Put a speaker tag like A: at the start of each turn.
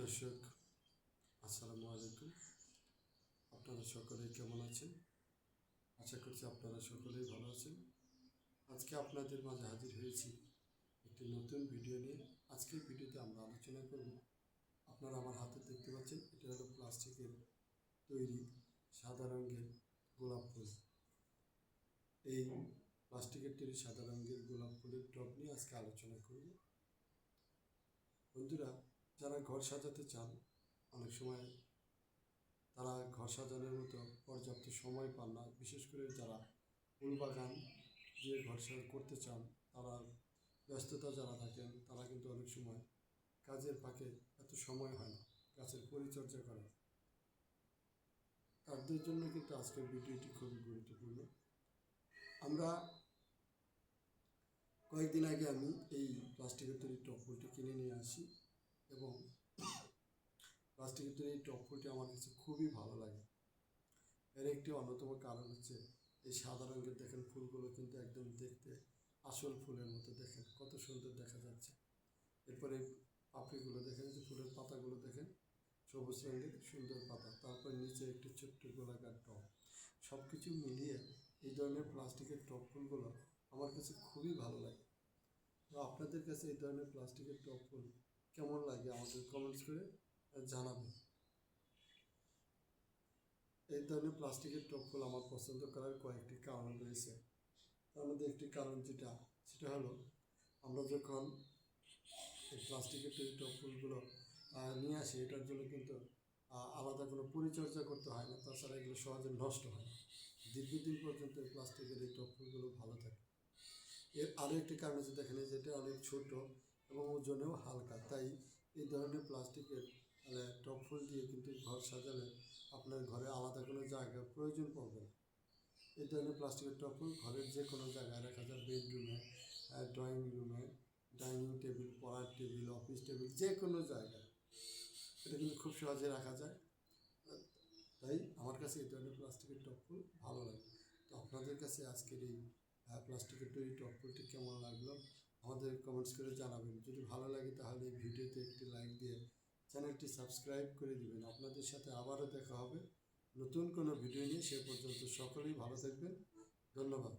A: দর্শক, আসসালামু আলাইকুম। আপনারা সকলেই কেমন আছেন? আশা করছি আপনারা সকলেই ভালো আছেন। আজকে আপনাদের মাঝে হাজির হয়েছি একটি নতুন ভিডিও নিয়ে। আজকের ভিডিওতে আমরা আলোচনা করব, আপনারা আমার হাতে দেখতে পাচ্ছেন, এটা হলো প্লাস্টিকের তৈরি সাদা রঙের গোলাপ ফুল। এই প্লাস্টিকের তৈরি সাদা রঙের গোলাপ ফুলের টব নিয়ে আজকে আলোচনা করব। বন্ধুরা, যারা ঘর সাজাতে চান, অনেক সময় তারা ঘর সাজানোর মতো পর্যাপ্ত সময় পান না। বিশেষ করে যারা ফুল বাগান দিয়ে ঘর করতে চান, তারা ব্যস্ততা যারা থাকেন, তারা কিন্তু অনেক সময় কাজের ফাঁকে এত সময় হয় না গাছের পরিচর্যা করা। তাদের জন্য কিন্তু আজকের ভিডিওটি খুবই গুরুত্বপূর্ণ। আমরা কয়েকদিন আগে আমি এই প্লাস্টিকের তৈরি টব ফুলটি কিনে নিয়ে আসি এবং প্লাস্টিকের তৈরি এই টব ফুলটি আমার কাছে খুবই ভালো লাগে। এর একটি অন্যতম কারণ হচ্ছে এই সাদা রঙের দেখেন ফুলগুলো কিন্তু একদম দেখতে আসল ফুলের মতো, দেখেন কত সুন্দর দেখা যাচ্ছে। এরপরে পাপড়িগুলো দেখেন, যে ফুলের পাতাগুলো দেখেন সবুজ রঙের সুন্দর পাতা, তারপর নিচে একটি ছোট্ট গোলাকার টব। সব কিছু মিলিয়ে এই ধরনের প্লাস্টিকের টব ফুলগুলো আমার কাছে খুবই ভালো লাগে। তো আপনাদের কাছে এই ধরনের প্লাস্টিকের টব ফুল কেমন লাগে আমাদের কমেন্টস করে জানাবেন। এই ধরনের প্লাস্টিকের টব ফুল আমার পছন্দ করার কয়েকটি কারণ রয়েছে। তার মধ্যে একটি কারণ সেটা হলো, আমরা যখন এই প্লাস্টিকের তৈরি টব ফুলগুলো নিয়ে আসি, এটার জন্য কিন্তু আলাদা কোনো পরিচর্যা করতে হয় না। তাছাড়া এগুলো সহজে নষ্ট হয় না, দীর্ঘদিন পর্যন্ত এই প্লাস্টিকের এই টব ফুলগুলো ভালো থাকে। এর আরও একটি কারণ হচ্ছে, দেখেন যেটা অনেক ছোট এবং ওজনেও হালকা, তাই এই ধরনের প্লাস্টিকের টব ফুল দিয়ে কিন্তু ঘর সাজালে আপনার ঘরে আলাদা কোনো জায়গার প্রয়োজন পড়বে না। এই ধরনের প্লাস্টিকের টব ফুল ঘরের যে কোনো জায়গায় রাখা যায়, বেডরুমে, ড্রয়িং রুমে, ডাইনিং টেবিল, পড়ার টেবিল, অফিস টেবিল, যে কোনো জায়গায় এটা কিন্তু খুব সহজে রাখা যায়। তাই আমার কাছে এই ধরনের প্লাস্টিকের টব ফুল ভালো লাগে। তো আপনাদের কাছে আজকের এই প্লাস্টিকের তৈরি টব ফুলটি কেমন লাগলো আমাদের কমেন্টস করে জানাবেন। যদি ভালো লাগে তাহলে এই ভিডিওতে একটি লাইক দিয়ে চ্যানেলটি সাবস্ক্রাইব করে দিবেন। আপনাদের সাথে আবারও দেখা হবে নতুন কোনো ভিডিও নিয়ে। সে পর্যন্ত সকলেই ভালো থাকবেন। ধন্যবাদ।